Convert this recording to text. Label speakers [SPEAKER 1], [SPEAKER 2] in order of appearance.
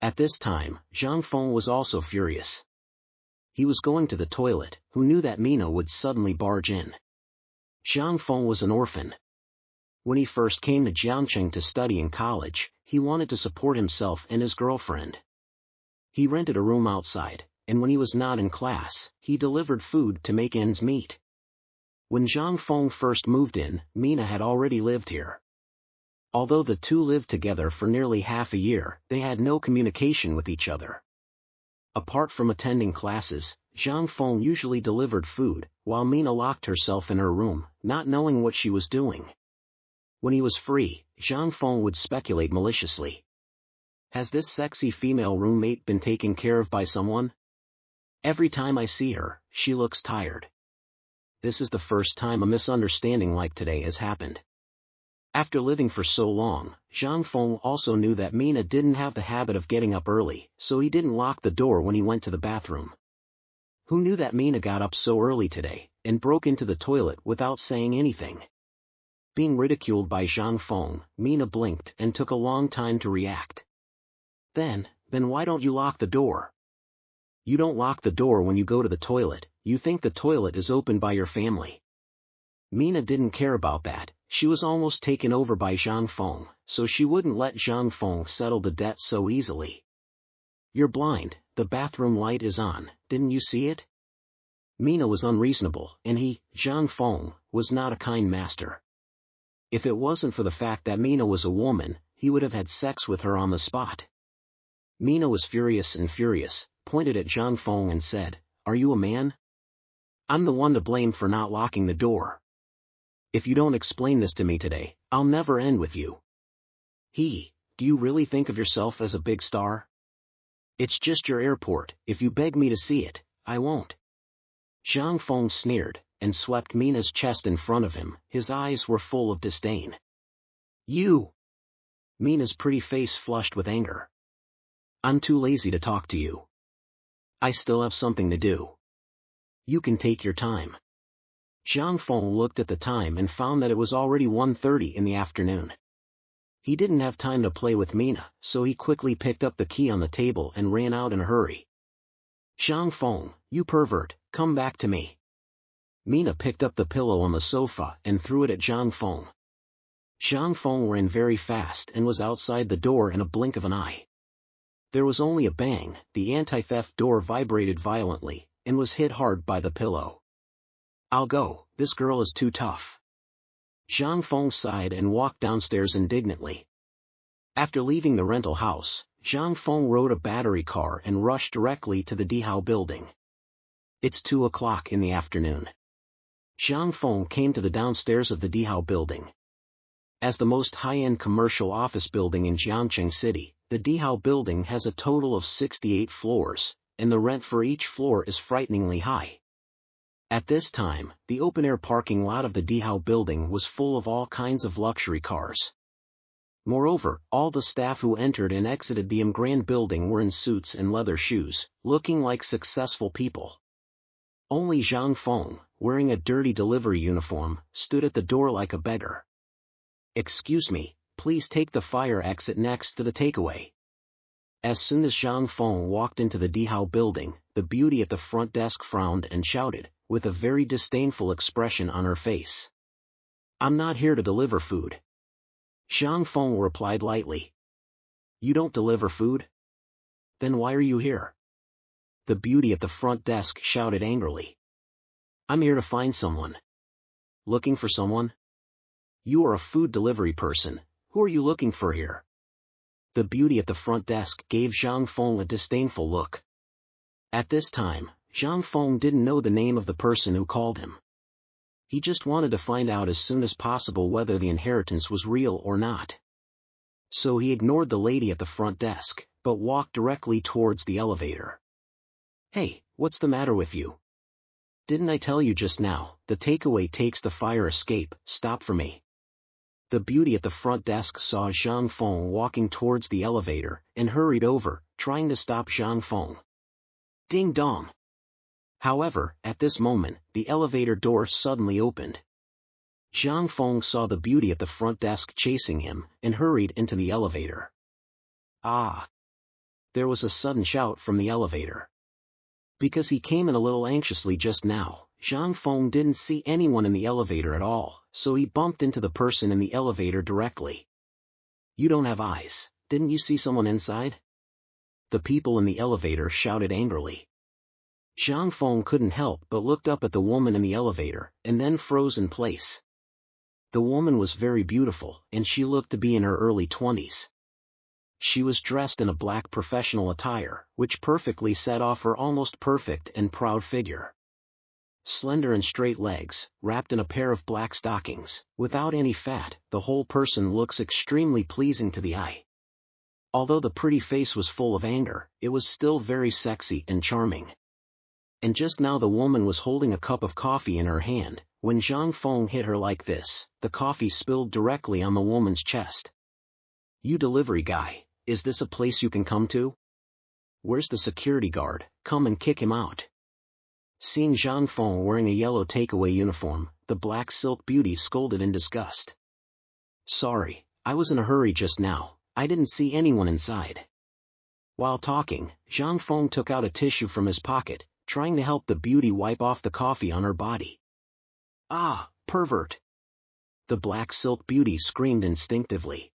[SPEAKER 1] At this time, Feng was also furious. He was going to the toilet, who knew that Mina would suddenly barge in. Feng was an orphan. When he first came to Jiangcheng to study in college, he wanted to support himself and his girlfriend. He rented a room outside, and when he was not in class, he delivered food to make ends meet. When Feng first moved in, Mina had already lived here. Although the two lived together for nearly half a year, they had no communication with each other. Apart from attending classes, Feng usually delivered food, while Mina locked herself in her room, not knowing what she was doing. When he was free, Feng would speculate maliciously. Has this sexy female roommate been taken care of by someone? Every time I see her, she looks tired. This is the first time a misunderstanding like today has happened. After living for so long, Feng also knew that Mina didn't have the habit of getting up early, so he didn't lock the door when he went to the bathroom. Who knew that Mina got up so early today, and broke into the toilet without saying anything? Being ridiculed by Feng, Mina blinked and took a long time to react. Then why don't you lock the door? You don't lock the door when you go to the toilet, you think the toilet is opened by your family. Mina didn't care about that, she was almost taken over by Feng, so she wouldn't let Feng settle the debt so easily. You're blind, the bathroom light is on, didn't you see it? Mina was unreasonable, and Feng, was not a kind master. If it wasn't for the fact that Mina was a woman, he would have had sex with her on the spot. Mina was furious, pointed at Feng and said, "Are you a man? I'm the one to blame for not locking the door. If you don't explain this to me today, I'll never end with you." Do you really think of yourself as a big star? It's just your airport, if you beg me to see it, I won't. Feng sneered, and swept Mina's chest in front of him, his eyes were full of disdain. You! Mina's pretty face flushed with anger. I'm too lazy to talk to you. I still have something to do. You can take your time. Feng looked at the time and found that it was already 1:30 in the afternoon. He didn't have time to play with Mina, so he quickly picked up the key on the table and ran out in a hurry. Feng, you pervert, come back to me. Mina picked up the pillow on the sofa and threw it at Feng. Feng ran very fast and was outside the door in a blink of an eye. There was only a bang, the anti-theft door vibrated violently, and was hit hard by the pillow. I'll go, this girl is too tough. Feng sighed and walked downstairs indignantly. After leaving the rental house, Feng rode a battery car and rushed directly to the Dihao building. It's 2 o'clock in the afternoon. Feng came to the downstairs of the Dihao building. As the most high-end commercial office building in Jiangcheng City, the Dihao building has a total of 68 floors, and the rent for each floor is frighteningly high. At this time, the open-air parking lot of the Dihao building was full of all kinds of luxury cars. Moreover, all the staff who entered and exited the Grand building were in suits and leather shoes, looking like successful people. Only Feng, wearing a dirty delivery uniform, stood at the door like a beggar. "Excuse me, please take the fire exit next to the takeaway." As soon as Feng walked into the Dihao building, the beauty at the front desk frowned and shouted, with a very disdainful expression on her face. "I'm not here to deliver food." Feng replied lightly. "You don't deliver food? Then why are you here?" The beauty at the front desk shouted angrily. "I'm here to find someone." "Looking for someone? You are a food delivery person, who are you looking for here?" The beauty at the front desk gave Feng a disdainful look. At this time, Feng didn't know the name of the person who called him. He just wanted to find out as soon as possible whether the inheritance was real or not. So he ignored the lady at the front desk, but walked directly towards the elevator. "Hey, what's the matter with you? Didn't I tell you just now, the takeaway takes the fire escape, stop for me." The beauty at the front desk saw Feng walking towards the elevator, and hurried over, trying to stop Feng. Ding dong! However, at this moment, the elevator door suddenly opened. Feng saw the beauty at the front desk chasing him, and hurried into the elevator. "Ah! There was a sudden shout from the elevator. Because he came in a little anxiously just now, Zhang Feng didn't see anyone in the elevator at all, so he bumped into the person in the elevator directly. "You don't have eyes, didn't you see someone inside?" The people in the elevator shouted angrily. Zhang Feng couldn't help but looked up at the woman in the elevator, and then froze in place. The woman was very beautiful, and she looked to be in her early 20s. She was dressed in a black professional attire, which perfectly set off her almost perfect and proud figure. Slender and straight legs, wrapped in a pair of black stockings, without any fat, the whole person looks extremely pleasing to the eye. Although the pretty face was full of anger, it was still very sexy and charming. And just now the woman was holding a cup of coffee in her hand. When Zhang Feng hit her like this, the coffee spilled directly on the woman's chest. "You delivery guy, is this a place you can come to? Where's the security guard? Come and kick him out." Seeing Zhang Feng wearing a yellow takeaway uniform, the black silk beauty scolded in disgust. "Sorry, I was in a hurry just now, I didn't see anyone inside." While talking, Zhang Feng took out a tissue from his pocket, trying to help the beauty wipe off the coffee on her body. "Ah, pervert!" The black silk beauty screamed instinctively.